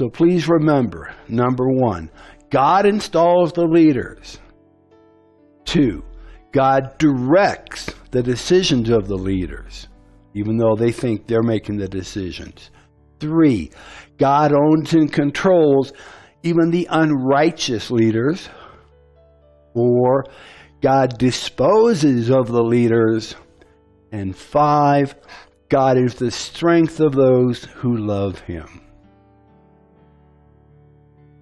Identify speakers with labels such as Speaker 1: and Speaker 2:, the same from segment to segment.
Speaker 1: So please remember, number one, God installs the leaders. 2, God directs the decisions of the leaders, even though they think they're making the decisions. 3, God owns and controls even the unrighteous leaders. 4, God disposes of the leaders. And 5, God is the strength of those who love him.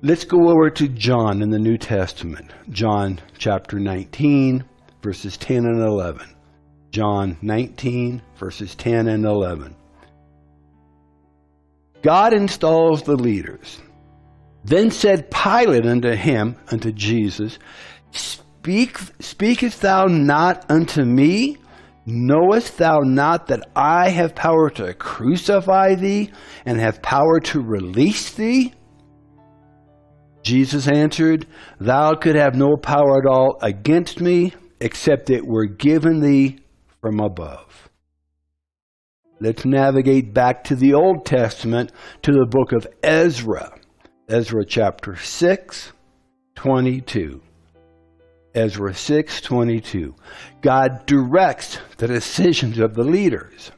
Speaker 1: Let's go over to John in the New Testament. John chapter 19, verses 10 and 11. John 19, verses 10 and 11. God installs the leaders. Then said Pilate unto him, unto Jesus, Speakest thou not unto me? Knowest thou not that I have power to crucify thee, and have power to release thee? Jesus answered, Thou could have no power at all against me, except it were given thee from above. Let's navigate back to the Old Testament, to the book of Ezra. Ezra chapter 6, 22. Ezra 6:22. God directs the decisions of the leaders.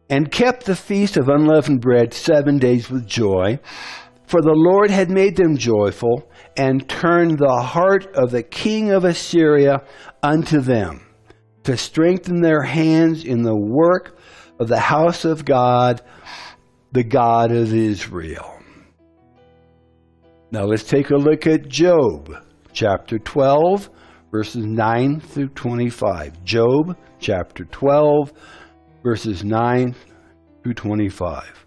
Speaker 1: And kept the feast of unleavened bread 7 days with joy, for the Lord had made them joyful, and turned the heart of the king of Assyria unto them, to strengthen their hands in the work of the house of God, the God of Israel. Now let's take a look at Job, chapter 12, verses 9 through 25. Job, chapter 12, verses 9 through 25.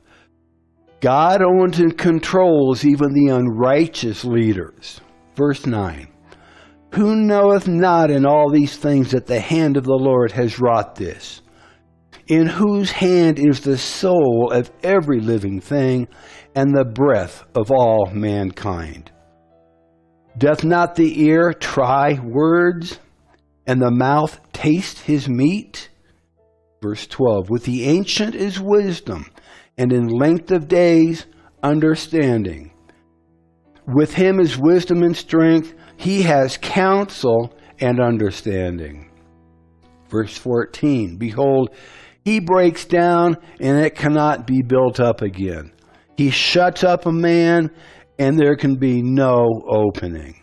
Speaker 1: God owns and controls even the unrighteous leaders. Verse 9. Who knoweth not in all these things that the hand of the Lord has wrought this? In whose hand is the soul of every living thing, and the breath of all mankind? Doth not the ear try words, and the mouth taste his meat? Verse 12, with the ancient is wisdom, and in length of days understanding. With him is wisdom and strength, he has counsel and understanding. Verse 14, behold, he breaks down, and it cannot be built up again. He shuts up a man, and there can be no opening.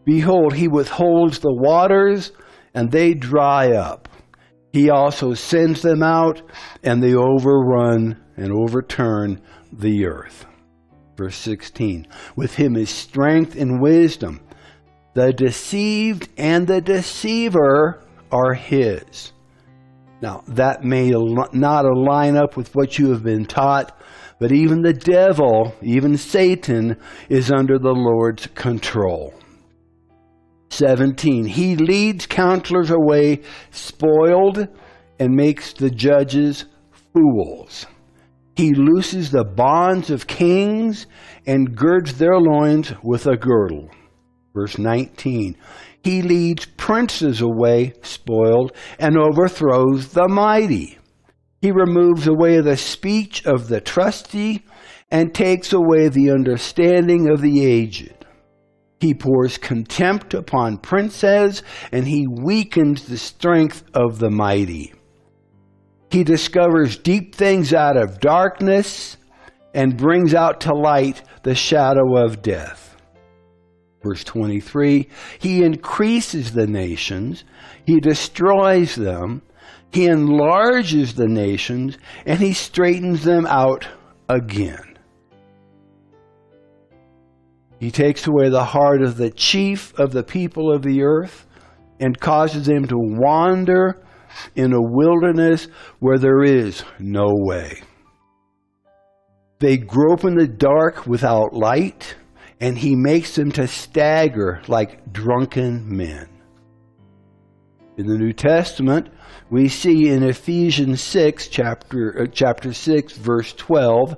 Speaker 1: Behold, he withholds the waters, and they dry up. He also sends them out, and they overrun and overturn the earth. Verse 16, with him is strength and wisdom. The deceived and the deceiver are his. Now, that may not align up with what you have been taught, but even the devil, even Satan, is under the Lord's control. 17, he leads counselors away spoiled and makes the judges fools. He looses the bonds of kings and girds their loins with a girdle. Verse 19, he leads princes away spoiled and overthrows the mighty. He removes away the speech of the trusty and takes away the understanding of the aged. He pours contempt upon princes, and he weakens the strength of the mighty. He discovers deep things out of darkness and brings out to light the shadow of death. Verse 23, he increases the nations, he destroys them, he enlarges the nations, and he straightens them out again. He takes away the heart of the chief of the people of the earth and causes them to wander in a wilderness where there is no way. They grope in the dark without light, and he makes them to stagger like drunken men. In the New Testament, we see in Ephesians 6, chapter 6, verse 12,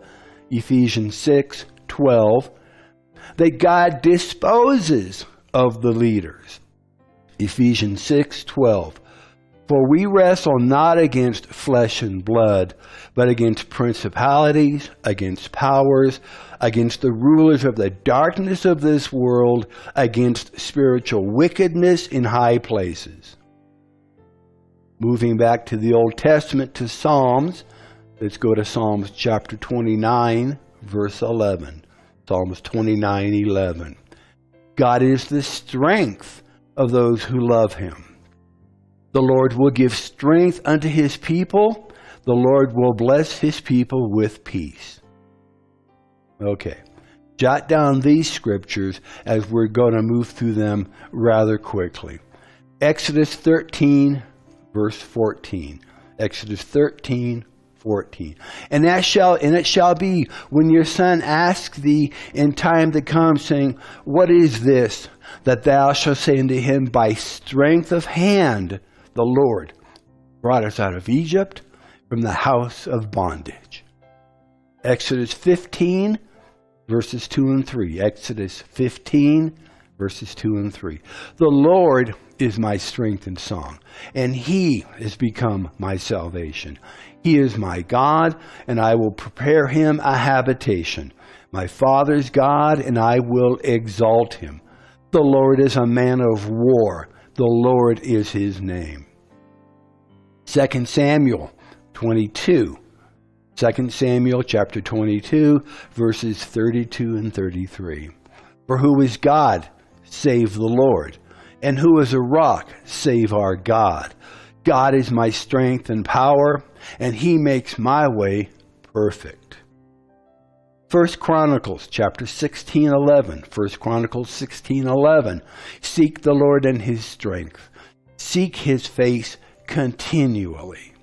Speaker 1: Ephesians 6, 12, that God disposes of the leaders. Ephesians 6, 12. For we wrestle not against flesh and blood, but against principalities, against powers, against the rulers of the darkness of this world, against spiritual wickedness in high places. Moving back to the Old Testament to Psalms, let's go to Psalms chapter 29, verse 11. Psalms 29:11. God is the strength of those who love him. The Lord will give strength unto his people. The Lord will bless his people with peace. Okay. Jot down these scriptures as we're going to move through them rather quickly. Exodus 13, verse 14. Exodus 13:14. And it shall be when your son asks thee in time to come, saying, What is this? That thou shalt say unto him, By strength of hand the Lord brought us out of Egypt from the house of bondage. Exodus 15, verses 2 and 3. Exodus 15, verses 2 and 3. The Lord is my strength and song, and he is become my salvation. He is my God, and I will prepare him a habitation. My father's God, and I will exalt him. The Lord is a man of war. The Lord is his name. 2 Samuel 22. 2 Samuel chapter 22, verses 32 and 33. For who is God, save the Lord? And who is a rock, save our God? God is my strength and power, and he makes my way perfect. 1 Chronicles chapter 16:11. 1 Chronicles 16:11. Seek the Lord and his strength. Seek his face continually.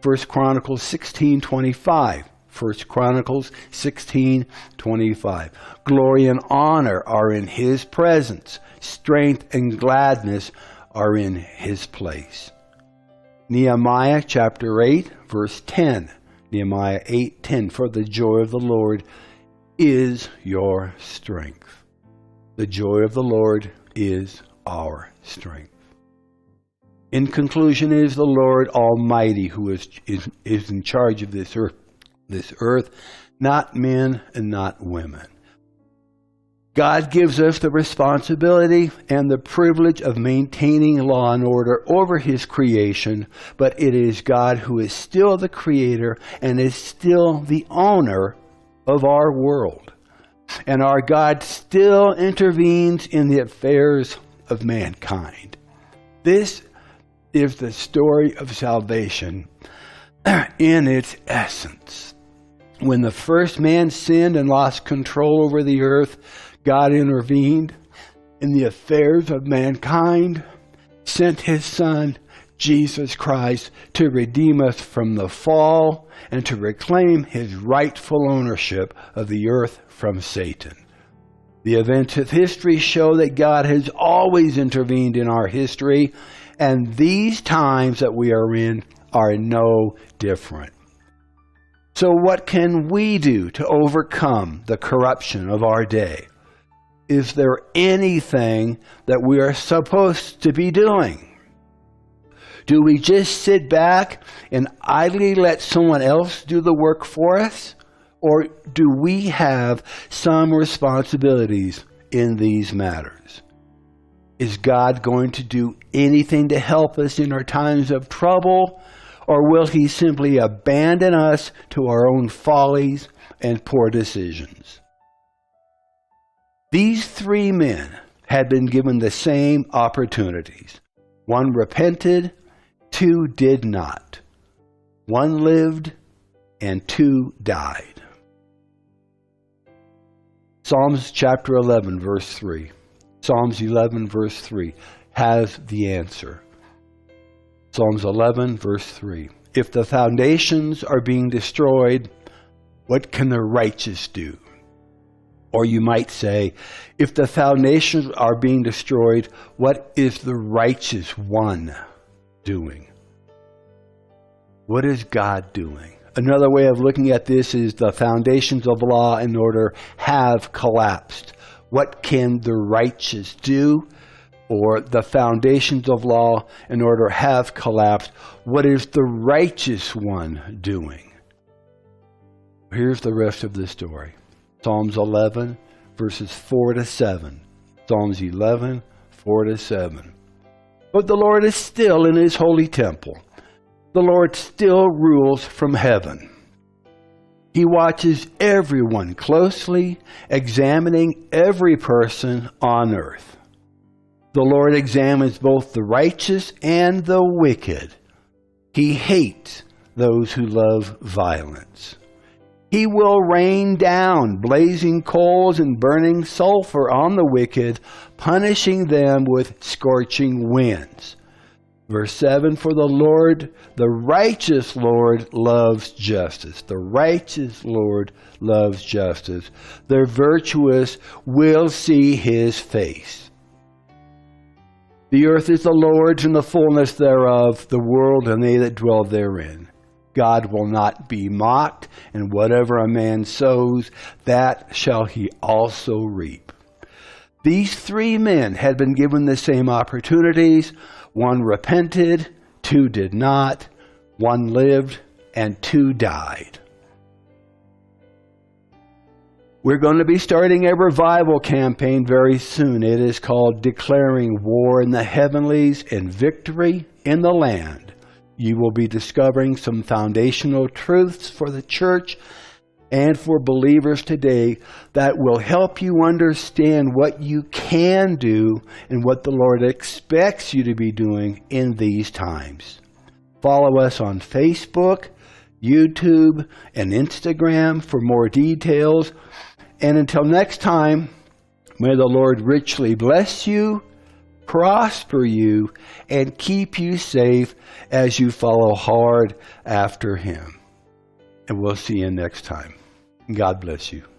Speaker 1: 1 Chronicles 16:25. 1 Chronicles 16:25. Glory and honor are in his presence. Strength and gladness are in his place. Nehemiah chapter 8, verse 10. Nehemiah 8:10. For the joy of the Lord is your strength. The joy of the Lord is our strength. In conclusion, it is the Lord Almighty who is in charge of this earth, not men and not women. God gives us the responsibility and the privilege of maintaining law and order over his creation, but it is God who is still the creator and is still the owner of our world. And our God still intervenes in the affairs of mankind. This is the story of salvation in its essence. When the first man sinned and lost control over the earth, God intervened in the affairs of mankind, sent his Son, Jesus Christ, to redeem us from the fall and to reclaim his rightful ownership of the earth from Satan. The events of history show that God has always intervened in our history, and these times that we are in are no different. So what can we do to overcome the corruption of our day? Is there anything that we are supposed to be doing? Do we just sit back and idly let someone else do the work for us? Or do we have some responsibilities in these matters? Is God going to do anything to help us in our times of trouble? Or will he simply abandon us to our own follies and poor decisions? These three men had been given the same opportunities. One repented, two did not. One lived, and two died. Psalms chapter 11, verse 3. Psalms 11, verse 3 has the answer. Psalms 11, verse 3. If the foundations are being destroyed, what can the righteous do? Or you might say, if the foundations are being destroyed, what is the righteous one doing? What is God doing? Another way of looking at this is the foundations of law and order have collapsed. What can the righteous do? or the foundations of law in order have collapsed. What is the righteous one doing? Here's the rest of the story. Psalms 11, verses 4 to 7. Psalms 11, 4 to 7. But the Lord is still in his holy temple. The Lord still rules from heaven. He watches everyone closely, examining every person on earth. The Lord examines both the righteous and the wicked. He hates those who love violence. He will rain down blazing coals and burning sulfur on the wicked, punishing them with scorching winds. Verse 7, for the Lord, the righteous Lord, loves justice. The righteous Lord loves justice. The virtuous will see his face. The earth is the Lord's and the fullness thereof, the world and they that dwell therein. God will not be mocked, and whatever a man sows, that shall he also reap. These three men had been given the same opportunities. One repented, two did not, one lived, and two died. We're going to be starting a revival campaign very soon. It is called Declaring War in the Heavenlies and Victory in the Land. You will be discovering some foundational truths for the church and for believers today that will help you understand what you can do and what the Lord expects you to be doing in these times. Follow us on Facebook, YouTube, and Instagram for more details. And until next time, may the Lord richly bless you, prosper you, and keep you safe as you follow hard after him. And we'll see you next time. God bless you.